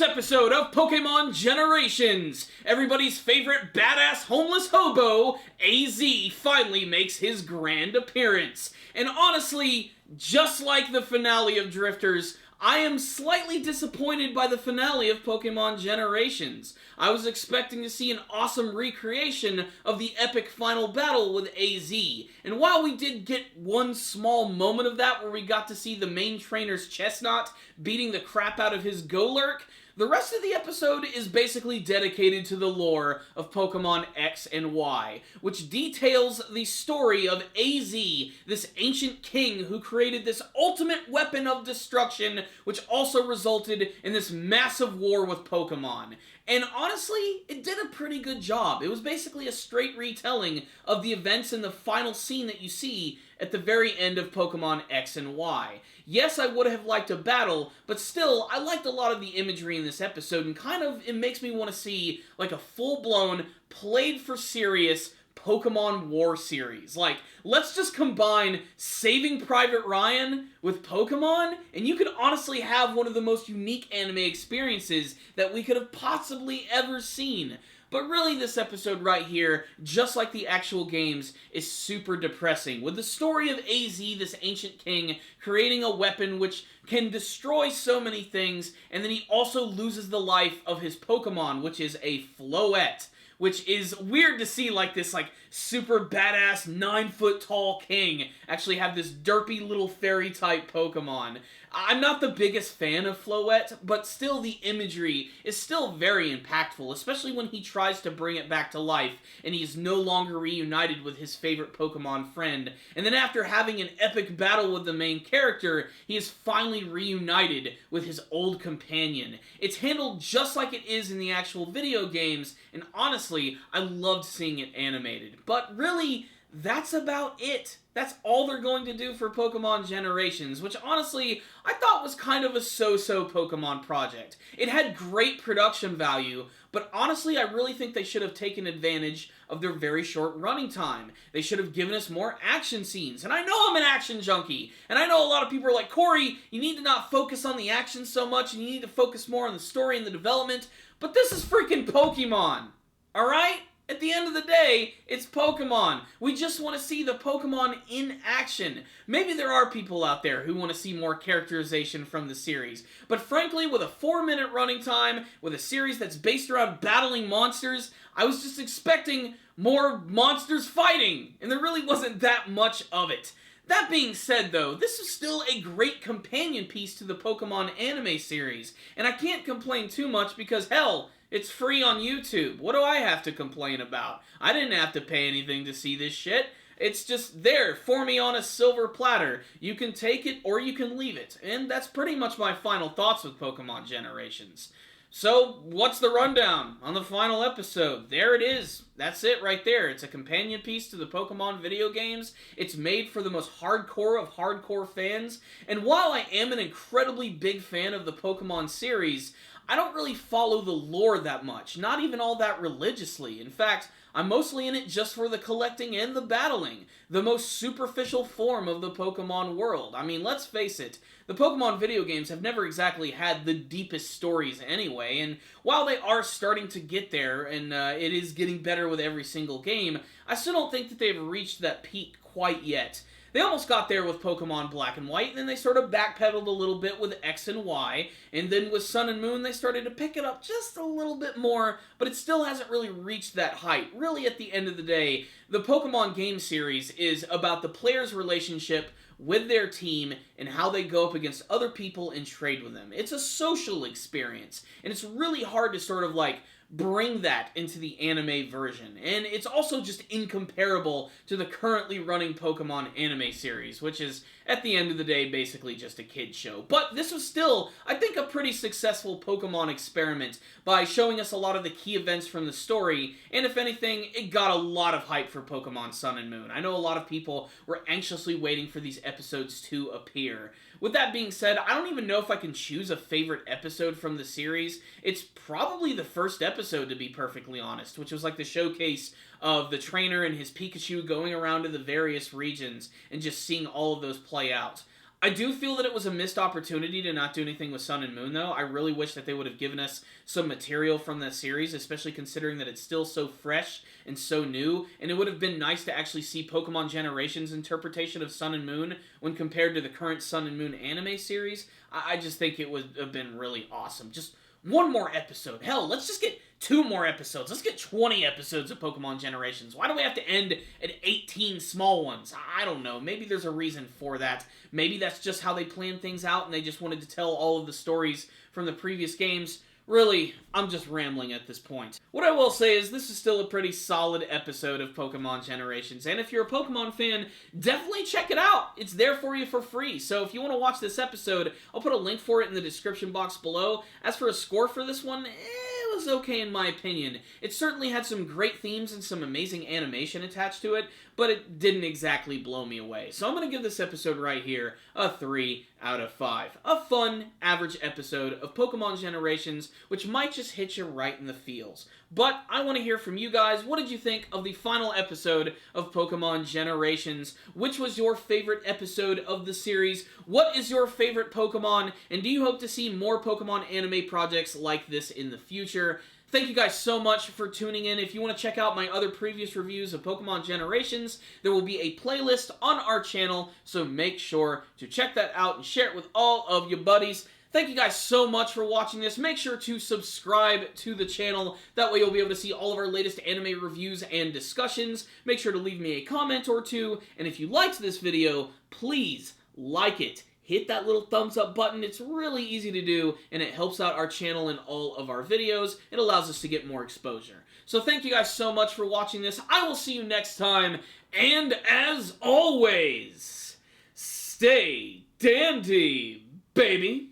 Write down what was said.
episode of Pokémon Generations, everybody's favorite badass homeless hobo, AZ, finally makes his grand appearance. And honestly, just like the finale of Drifters, I am slightly disappointed by the finale of Pokémon Generations. I was expecting to see an awesome recreation of the epic final battle with AZ, and while we did get one small moment of that where we got to see the main trainer's Chestnut beating the crap out of his Golurk, the rest of the episode is basically dedicated to the lore of Pokemon X and Y, which details the story of AZ, this ancient king who created this ultimate weapon of destruction, which also resulted in this massive war with Pokemon. And honestly, it did a pretty good job. It was basically a straight retelling of the events in the final scene that you see at the very end of Pokemon X and Y. Yes, I would have liked a battle, but still, I liked a lot of the imagery in this episode, and kind of, it makes me want to see, like, a full-blown, played-for-serious Pokemon War series. Like, let's just combine Saving Private Ryan with Pokemon, and you could honestly have one of the most unique anime experiences that we could have possibly ever seen. But really, this episode right here, just like the actual games, is super depressing, with the story of AZ, this ancient king, creating a weapon which can destroy so many things, and then he also loses the life of his Pokemon, which is a Floette, which is weird to see, like, this, like, super badass 9-foot-tall king actually have this derpy little fairy-type Pokemon. I'm not the biggest fan of Floette, but still the imagery is still very impactful, especially when he tries to bring it back to life, and he is no longer reunited with his favorite Pokemon friend. And then after having an epic battle with the main character, he is finally reunited with his old companion. It's handled just like it is in the actual video games, and honestly, I loved seeing it animated. But really, that's about it. That's all they're going to do for Pokemon Generations, which honestly, I thought was kind of a so-so Pokemon project. It had great production value, but honestly, I really think they should have taken advantage of their very short running time. They should have given us more action scenes, and I know I'm an action junkie, and I know a lot of people are like, Corey, you need to not focus on the action so much, and you need to focus more on the story and the development, but this is freaking Pokemon, alright? At the end of the day, it's Pokemon. We just want to see the Pokemon in action. Maybe there are people out there who want to see more characterization from the series, but frankly, with a 4-minute running time, with a series that's based around battling monsters, I was just expecting more monsters fighting, and there really wasn't that much of it. That being said, though, this is still a great companion piece to the Pokemon anime series, and I can't complain too much because, hell, it's free on YouTube. What do I have to complain about? I didn't have to pay anything to see this shit. It's just there for me on a silver platter. You can take it or you can leave it. And that's pretty much my final thoughts with Pokemon Generations. So, what's the rundown on the final episode? There it is. That's it right there. It's a companion piece to the Pokemon video games. It's made for the most hardcore of hardcore fans. And while I am an incredibly big fan of the Pokemon series, I don't really follow the lore that much, not even all that religiously. In fact, I'm mostly in it just for the collecting and the battling, the most superficial form of the Pokemon world. I mean, let's face it, the Pokemon video games have never exactly had the deepest stories anyway, and while they are starting to get there, and it is getting better with every single game, I still don't think that they've reached that peak quite yet. They almost got there with Pokemon Black and White, and then they sort of backpedaled a little bit with X and Y, and then with Sun and Moon, they started to pick it up just a little bit more, but it still hasn't really reached that height. Really, at the end of the day, the Pokemon game series is about the player's relationship with their team and how they go up against other people and trade with them. It's a social experience, and it's really hard to sort of like bring that into the anime version. And it's also just incomparable to the currently running Pokemon anime series, which is, at the end of the day, basically just a kid's show. But this was still, I think, a pretty successful Pokemon experiment by showing us a lot of the key events from the story, and if anything, it got a lot of hype for Pokemon Sun and Moon. I know a lot of people were anxiously waiting for these episodes to appear. With that being said, I don't even know if I can choose a favorite episode from the series. It's probably the first episode, to be perfectly honest, which was like the showcase of the trainer and his Pikachu going around to the various regions and just seeing all of those play out. I do feel that it was a missed opportunity to not do anything with Sun and Moon, though. I really wish that they would have given us some material from that series, especially considering that it's still so fresh and so new, and it would have been nice to actually see Pokemon Generations' interpretation of Sun and Moon when compared to the current Sun and Moon anime series. I just think it would have been really awesome. Just one more episode. Hell, let's just get 2 more episodes. Let's get 20 episodes of Pokemon Generations. Why do we have to end at 18 small ones? I don't know. Maybe there's a reason for that. Maybe that's just how they planned things out and they just wanted to tell all of the stories from the previous games. Really, I'm just rambling at this point. What I will say is this is still a pretty solid episode of Pokemon Generations, and if you're a Pokemon fan, definitely check it out. It's there for you for free, so if you want to watch this episode, I'll put a link for it in the description box below. As for a score for this one, it was okay in my opinion. It certainly had some great themes and some amazing animation attached to it, but it didn't exactly blow me away. So I'm going to give this episode right here a 3 out of 5. A fun, average episode of Pokemon Generations, which might just hit you right in the feels. But I want to hear from you guys. What did you think of the final episode of Pokemon Generations? Which was your favorite episode of the series? What is your favorite Pokemon? And do you hope to see more Pokemon anime projects like this in the future? Thank you guys so much for tuning in. If you want to check out my other previous reviews of Pokemon Generations, there will be a playlist on our channel, so make sure to check that out and share it with all of your buddies. Thank you guys so much for watching this. Make sure to subscribe to the channel. That way you'll be able to see all of our latest anime reviews and discussions. Make sure to leave me a comment or two. And if you liked this video, please like it. Hit that little thumbs up button. It's really easy to do, and it helps out our channel and all of our videos. It allows us to get more exposure. So thank you guys so much for watching this. I will see you next time, and as always, stay dandy, baby.